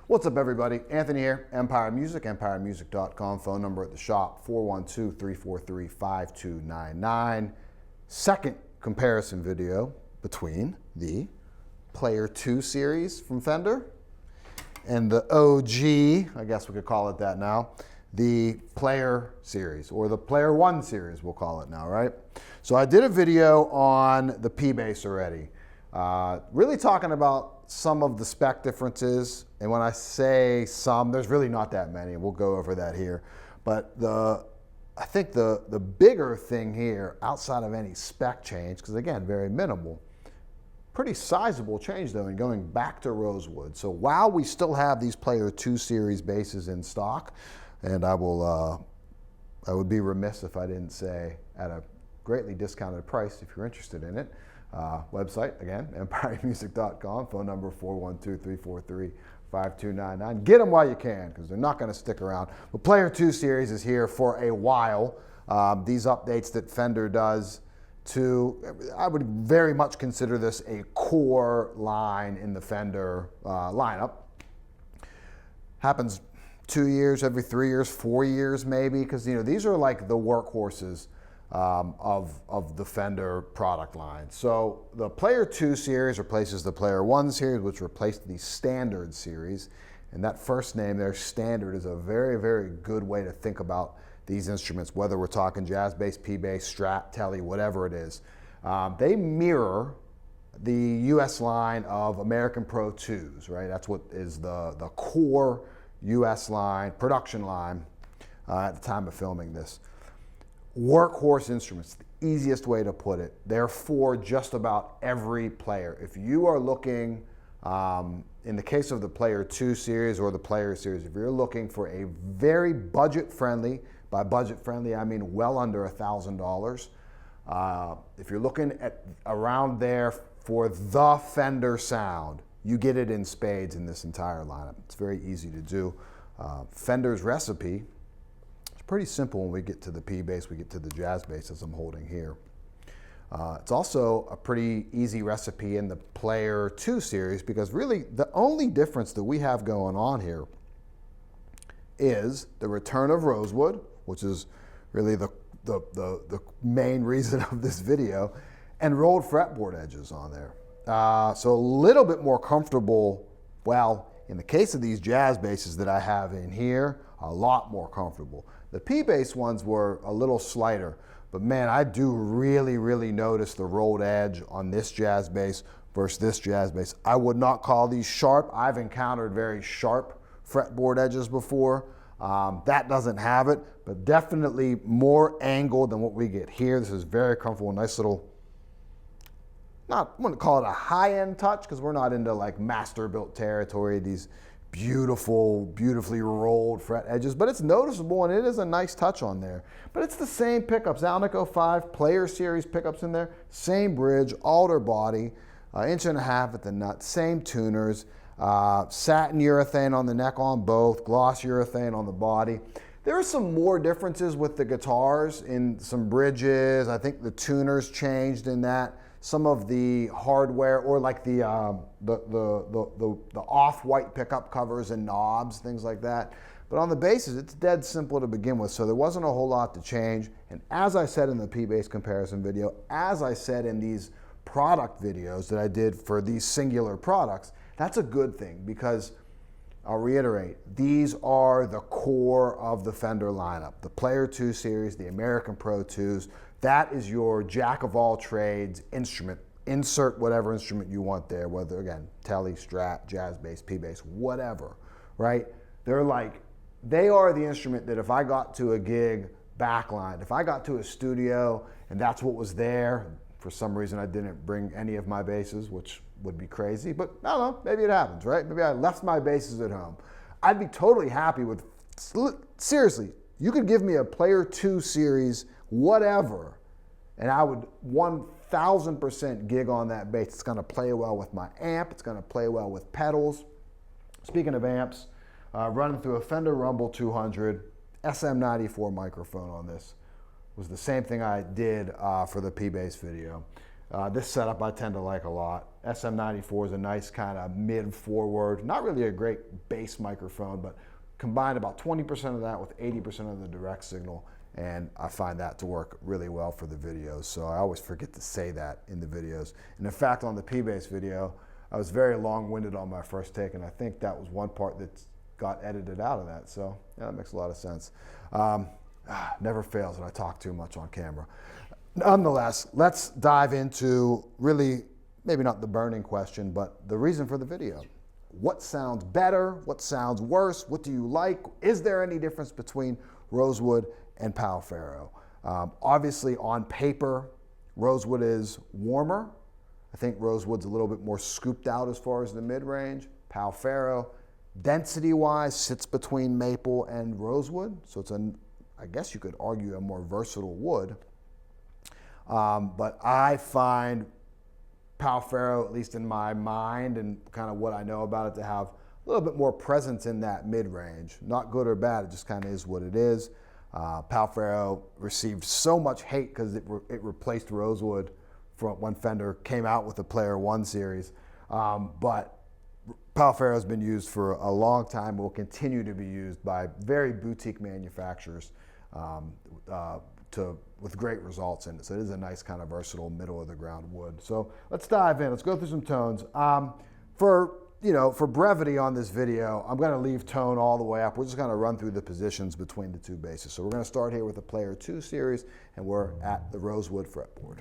What's up, everybody? Anthony here, Empire Music, empiremusic.com. Phone number at the shop, 412-343-5299. Second comparison video between the Player 2 series from Fender and the OG, I guess we could call it that now, the Player series, or the Player 1 series, we'll call it now, right? So I did a video on the P-Bass already, really talking about some of the spec differences. And when I say some, there's really not that many. We'll go over that here. But I think the bigger thing here, outside of any spec change, because again, very minimal, pretty sizable change though in going back to rosewood. So while we still have these Player 2 series basses in stock, and I would be remiss if I didn't say at a greatly discounted price if you're interested in it. Website, again, empiremusic.com, phone number 412-343-5299. Get them while you can, because they're not going to stick around. But Player 2 series is here for a while. These updates that Fender does I would very much consider this a core line in the Fender lineup. Happens 2 years, every 3 years, 4 years maybe, because these are like the workhorses of the Fender product line. So the Player 2 series replaces the Player 1 series, which replaced the Standard series. And that first name there, Standard, is a very, very good way to think about these instruments, whether we're talking jazz bass, P-Bass, Strat, Tele, whatever it is. They mirror the US line of American Pro 2s, right? That's what is the core US line, production line at the time of filming this. Workhorse instruments, the easiest way to put it. They're for just about every player. If you are looking, in the case of the Player 2 series or the Player series, if you're looking for a very budget-friendly, by budget-friendly I mean well under $1,000, if you're looking at around there for the Fender sound, you get it in spades in this entire lineup. It's very easy to do. Fender's recipe, pretty simple when we get to the P-Bass, we get to the jazz bass as I'm holding here. It's also a pretty easy recipe in the Player 2 series, because really the only difference that we have going on here is the return of rosewood, which is really the main reason of this video, and rolled fretboard edges on there. So a little bit more comfortable, well, in the case of these jazz basses that I have in here, a lot more comfortable. The P-Bass ones were a little slighter, but man, I do really, really notice the rolled edge on this jazz bass versus this jazz bass. I would not call these sharp. I've encountered very sharp fretboard edges before. That doesn't have it, but definitely more angled than what we get here. This is very comfortable, nice little, I wouldn't call it a high-end touch, because we're not into like master-built territory, these beautifully rolled fret edges, but it's noticeable and it is a nice touch on there. But it's the same pickups, Alnico 5 Player series pickups in there, same bridge, alder body, 1.5 inches at the nut, same tuners, satin urethane on the neck on both, gloss urethane on the body. There are some more differences with the guitars in some bridges. I think the tuners changed in that. Some of the hardware, or like the off-white pickup covers and knobs, things like that. But on the basses, it's dead simple to begin with, so there wasn't a whole lot to change. And as I said in the P-Bass comparison video, as I said in these product videos that I did for these singular products, that's a good thing, because I'll reiterate, these are the core of the Fender lineup. The Player 2 series, the American Pro 2s, that is your jack of all trades instrument. Insert whatever instrument you want there, whether, again, Tele, Strat, jazz bass, P-Bass, whatever, right? They are the instrument that if I got to a gig backline, if I got to a studio and that's what was there, for some reason I didn't bring any of my basses, which would be crazy, but I don't know, maybe it happens, right? Maybe I left my basses at home. I'd be totally happy with, seriously, you could give me a Player 2 series, whatever, and I would 1,000% gig on that bass. It's gonna play well with my amp, it's gonna play well with pedals. Speaking of amps, running through a Fender Rumble 200, SM94 microphone on this. Was the same thing I did for the P-Bass video. This setup I tend to like a lot. SM94 is a nice kind of mid-forward, not really a great bass microphone, but combine about 20% of that with 80% of the direct signal, and I find that to work really well for the videos. So I always forget to say that in the videos. And in fact, on the P-Bass video, I was very long-winded on my first take, and I think that was one part that got edited out of that. So yeah, that makes a lot of sense. Never fails that I talk too much on camera. Nonetheless, let's dive into really, maybe not the burning question, but the reason for the video. What sounds better? What sounds worse? What do you like? Is there any difference between Rosewood and Pal Faro? Obviously, on paper, Rosewood is warmer. I think Rosewood's a little bit more scooped out as far as the mid-range. Pal Faro, density-wise, sits between maple and rosewood, so it's I guess you could argue, a more versatile wood. But I find Pal Faro, at least in my mind and kind of what I know about it, to have a little bit more presence in that mid-range. Not good or bad, it just kind of is what it is. Pal Faro received so much hate because it replaced Rosewood from when Fender came out with the Player One series. But Pal Faro has been used for a long time, will continue to be used by very boutique manufacturers with great results in it. So it is a nice kind of versatile middle of the ground wood. So let's dive in. Let's go through some tones. For brevity on this video, I'm going to leave tone all the way up. We're just going to run through the positions between the two basses. So we're going to start here with the Player 2 series, and we're at the Rosewood fretboard.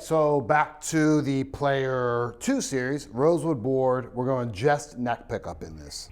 so back to the Player 2 series, rosewood board. We're going just neck pickup in this.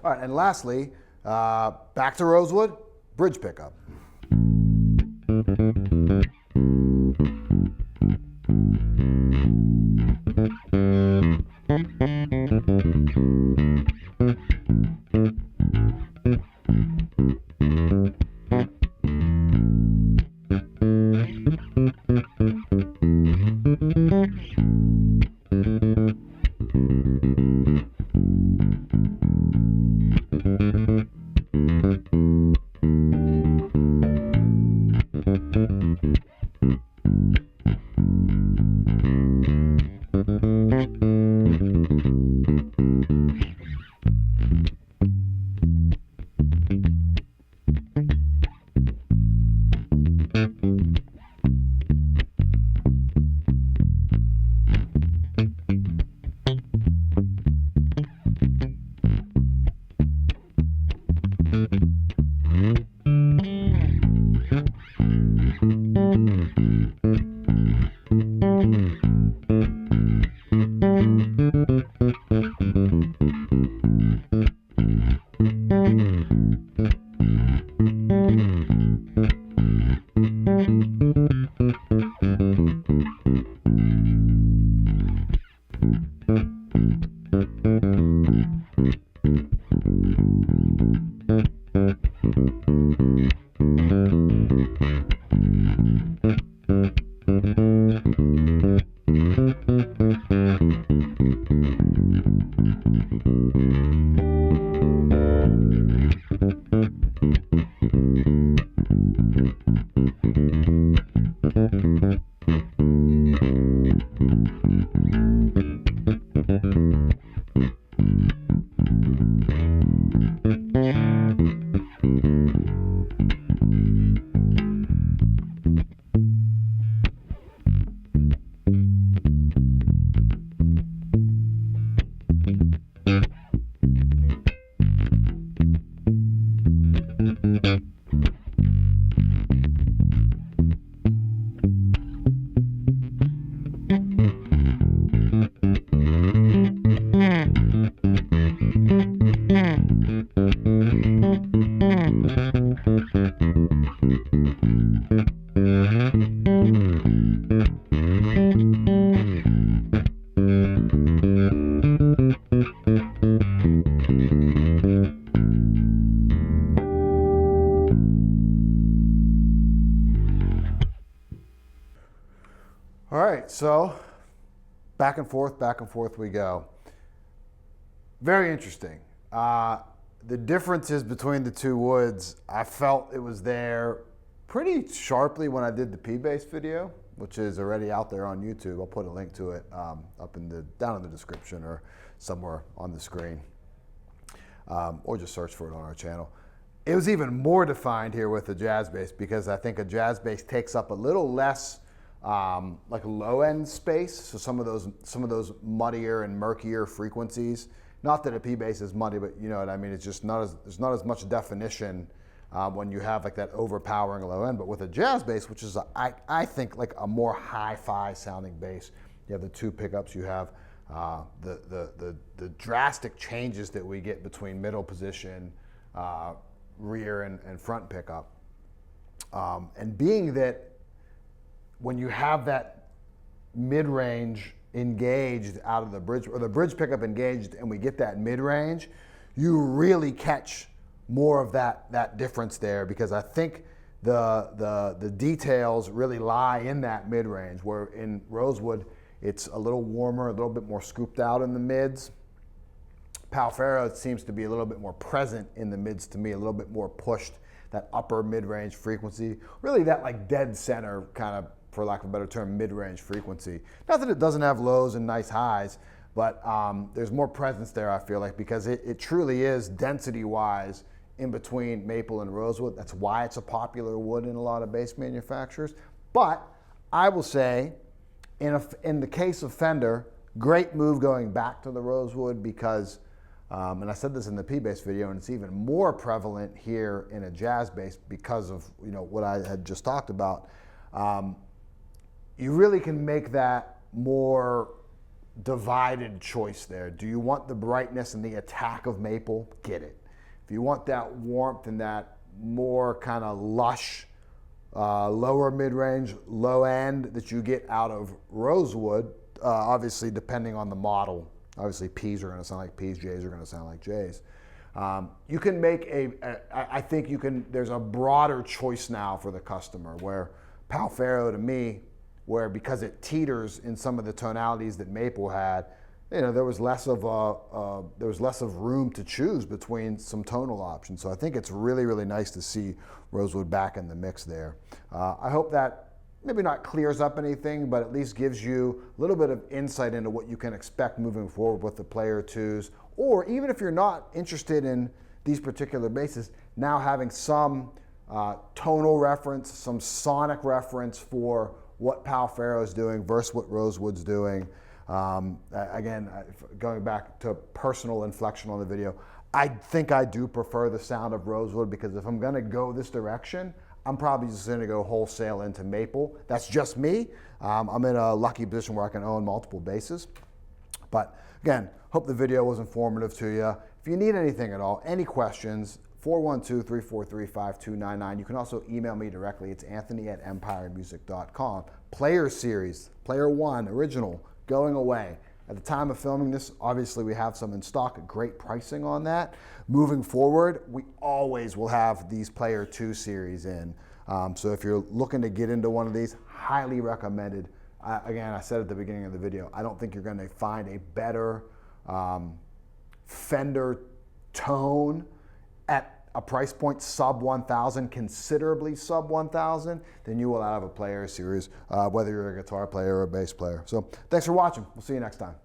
All right, and lastly, back to rosewood, bridge pickup. so back and forth we go. Very interesting. The differences between the two woods, I felt it was there pretty sharply when I did the P-Bass video, which is already out there on YouTube. I'll put a link to it down in the description or somewhere on the screen, or just search for it on our channel. It was even more defined here with the jazz bass, because I think a jazz bass takes up a little less like low end space. So some of those muddier and murkier frequencies. Not that a P bass is muddy, but you know what I mean. It's just there's not as much definition when you have like that overpowering low end. But with a jazz bass, which is I think like a more hi-fi sounding bass, you have the two pickups. You have the drastic changes that we get between middle position, rear and front pickup, and being that when you have that mid-range engaged out of the bridge, or the bridge pickup engaged, and we get that mid-range, you really catch more of that difference there, because I think the details really lie in that mid-range, where in Rosewood it's a little warmer, a little bit more scooped out in the mids. Pecora seems to be a little bit more present in the mids to me, a little bit more pushed, that upper mid-range frequency, really that like dead center kind of, for lack of a better term, mid-range frequency. Not that it doesn't have lows and nice highs, but there's more presence there, I feel like, because it truly is density-wise in between maple and rosewood. That's why it's a popular wood in a lot of bass manufacturers. But I will say, in the case of Fender, great move going back to the rosewood, because, and I said this in the P-Bass video, and it's even more prevalent here in a jazz bass because of what I had just talked about. You really can make that more divided choice there. Do you want the brightness and the attack of maple? Get it. If you want that warmth and that more kind of lush, lower mid-range, low end that you get out of rosewood, obviously depending on the model, obviously P's are going to sound like P's, J's are going to sound like J's. You can make I think there's a broader choice now for the customer, where Pecora to me, where because it teeters in some of the tonalities that maple had, there was less of room to choose between some tonal options. So I think it's really, really nice to see rosewood back in the mix there. I hope that maybe not clears up anything, but at least gives you a little bit of insight into what you can expect moving forward with the Player 2s, or even if you're not interested in these particular basses, now having some tonal reference, some sonic reference for what Pecora is doing versus what rosewood's doing. Again, going back to personal inflection on the video, I think I do prefer the sound of rosewood, because if I'm going to go this direction, I'm probably just going to go wholesale into maple. That's just me. I'm in a lucky position where I can own multiple basses. But again, hope the video was informative to you. If you need anything at all, any questions, 412-343-5299. You can also email me directly. It's anthony@empiremusic.com. Player series, Player 1, original, going away. At the time of filming this, obviously we have some in stock, great pricing on that. Moving forward, we always will have these Player 2 series in. So if you're looking to get into one of these, highly recommended. Again, I said at the beginning of the video, I don't think you're going to find a better Fender tone at a price point sub 1,000, considerably sub 1,000, than you will out of a Player series, whether you're a guitar player or a bass player. So thanks for watching. We'll see you next time.